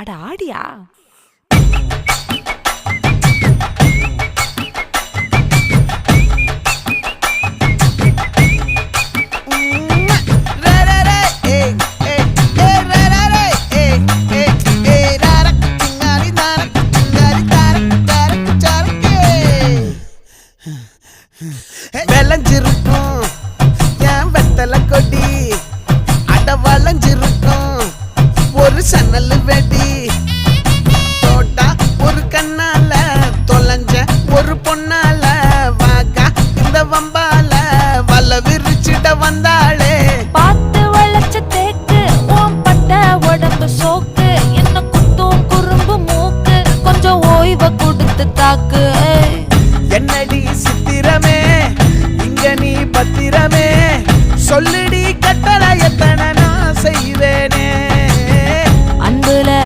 அட ஆடியா? விளைஞ்சிருக்கும் என் வெத்தலை கொடி, அட வளைஞ்சிருக்கும் ஒரு சன்னல் வெடி. தோட்டா ஒரு கண்ணால தொலைஞ்ச ஒரு பொண்ணால வாக்கா இந்த வம்பால வல விரிச்சிட வந்தாளே. பார்த்து வளைச்ச தேக்கு ஓம் பட்ட உடம்பு சோக்கு, என்ன குத்தும் குறும்பு மூக்கு, கொஞ்சம் ஓய்வை கொடுத்து தாக்கு. என்னடி சித்திரமே இங்க நீ பத்திரமே, சொல்லுடி கட்டளை எத்தனை நான் செய்ய